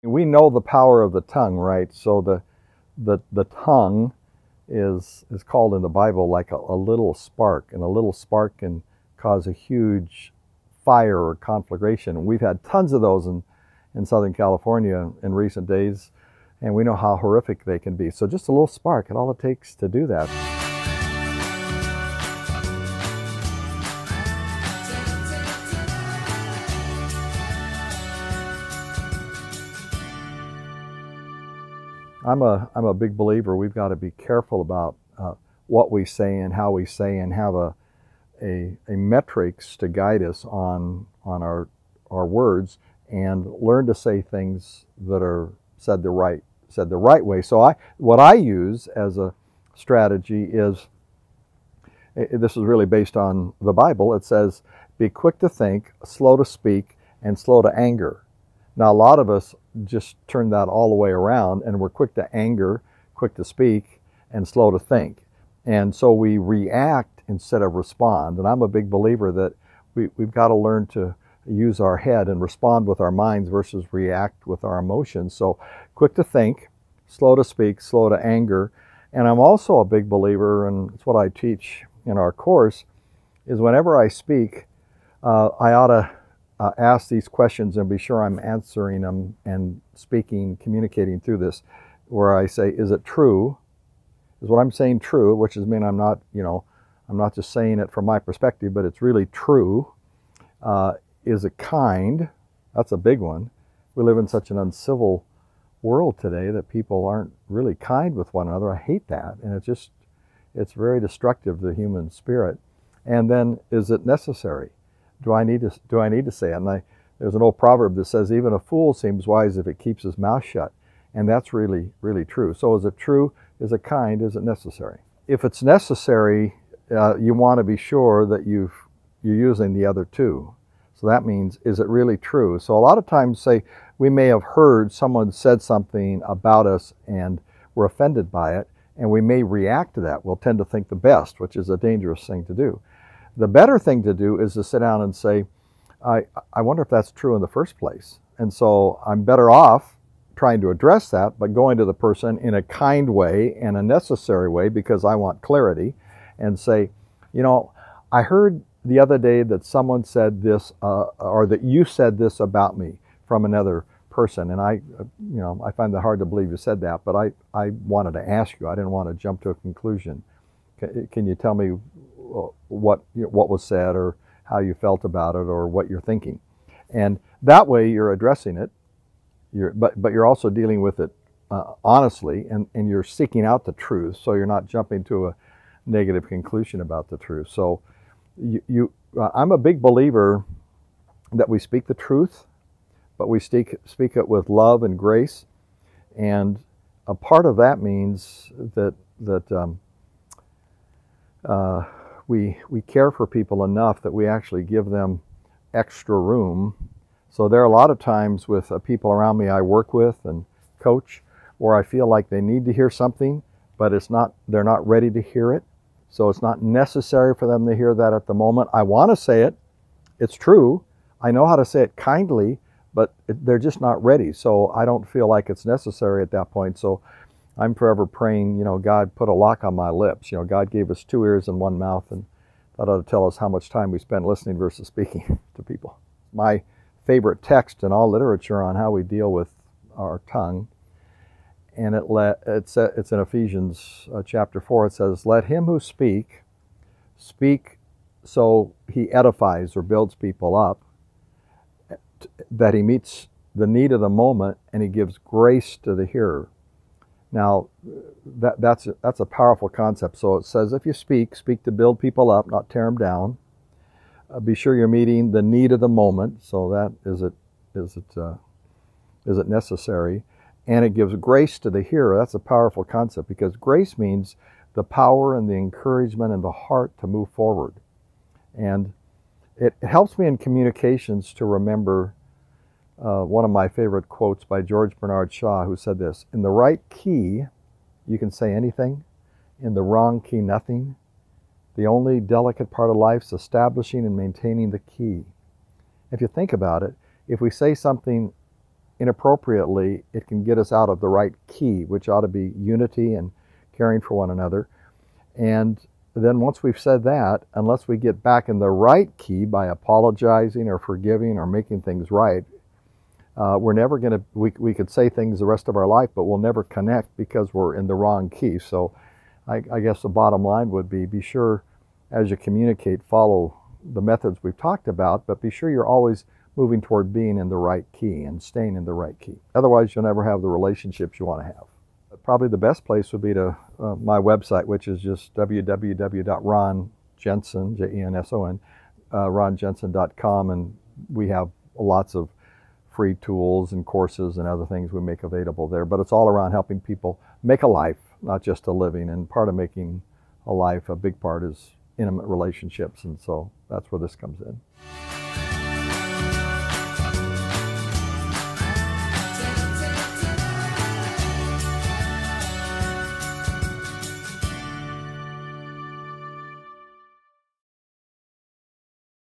We know the power of the tongue, right? So the tongue is called in the Bible like a little spark, and a little spark can cause a huge fire or conflagration. And we've had tons of those in Southern California in recent days, and we know how horrific they can be. So just a little spark, and all it takes to do that. I'm a big believer. We've got to be careful about what we say and how we say, and have a metrics to guide us on our words, and learn to say things that are said the right way. So what I use as a strategy is, this is really based on the Bible. It says, be quick to think, slow to speak, and slow to anger. Now, a lot of us just turn that all the way around, and we're quick to anger, quick to speak, and slow to think. And so we react instead of respond. And I'm a big believer that we've got to learn to use our head and respond with our minds versus react with our emotions. So quick to think, slow to speak, slow to anger. And I'm also a big believer, and it's what I teach in our course, is whenever I speak, I ought to ask these questions and be sure I'm answering them and speaking, communicating through this, where I say, is it true? Is what I'm saying true? Which is mean I'm not just saying it from my perspective, but it's really true. Is it kind? That's a big one. We live in such an uncivil world today that people aren't really kind with one another. I hate that, and it's very destructive to the human spirit. And then, is it necessary? Do I need to say it? And there's an old proverb that says, even a fool seems wise if it keeps his mouth shut. And that's really, really true. So is it true? Is it kind? Is it necessary? If it's necessary, you want to be sure that you're using the other two. So that means, is it really true? So a lot of times, say, we may have heard someone said something about us and we're offended by it, and we may react to that. We'll tend to think the best, which is a dangerous thing to do. The better thing to do is to sit down and say, I wonder if that's true in the first place. And so I'm better off trying to address that, but going to the person in a kind way and a necessary way, because I want clarity, and say, I heard the other day that someone said this, or that you said this about me from another person. And I find that hard to believe you said that, but I wanted to ask you. I didn't want to jump to a conclusion. Can you tell me what was said, or how you felt about it, or what you're thinking? And that way you're addressing it, but you're also dealing with it honestly, and you're seeking out the truth, so you're not jumping to a negative conclusion about the truth. So I'm a big believer that we speak the truth, but we speak it with love and grace, and a part of that means that we care for people enough that we actually give them extra room. So there are a lot of times with people around me I work with and coach, where I feel like they need to hear something, but they're not ready to hear it. So it's not necessary for them to hear that at the moment. I want to say it. It's true. I know how to say it kindly, but they're just not ready. So I don't feel like it's necessary at that point. So I'm forever praying, God, put a lock on my lips. God gave us 2 ears and 1 mouth, and that ought to tell us how much time we spend listening versus speaking to people. My favorite text in all literature on how we deal with our tongue, and it's in Ephesians chapter 4. It says, let him who speak so he edifies or builds people up, that he meets the need of the moment, and he gives grace to the hearer. Now, that's a powerful concept. So it says, if you speak to build people up, not tear them down. Be sure you're meeting the need of the moment. So that is it necessary? And it gives grace to the hearer. That's a powerful concept, because grace means the power and the encouragement and the heart to move forward. And it helps me in communications to remember one of my favorite quotes by George Bernard Shaw, who said this: in the right key, you can say anything. In the wrong key, nothing. The only delicate part of life is establishing and maintaining the key. If you think about it, if we say something inappropriately, it can get us out of the right key, which ought to be unity and caring for one another. And then once we've said that, unless we get back in the right key by apologizing or forgiving or making things right, we're never going to, we could say things the rest of our life, but we'll never connect because we're in the wrong key. So I guess the bottom line would be sure as you communicate, follow the methods we've talked about, but be sure you're always moving toward being in the right key and staying in the right key. Otherwise, you'll never have the relationships you want to have. Probably the best place would be to my website, which is just www.ronjenson, Jenson, ronjenson.com, and we have lots of free tools and courses and other things we make available there. But it's all around helping people make a life, not just a living. And part of making a life, a big part, is intimate relationships, and so that's where this comes in.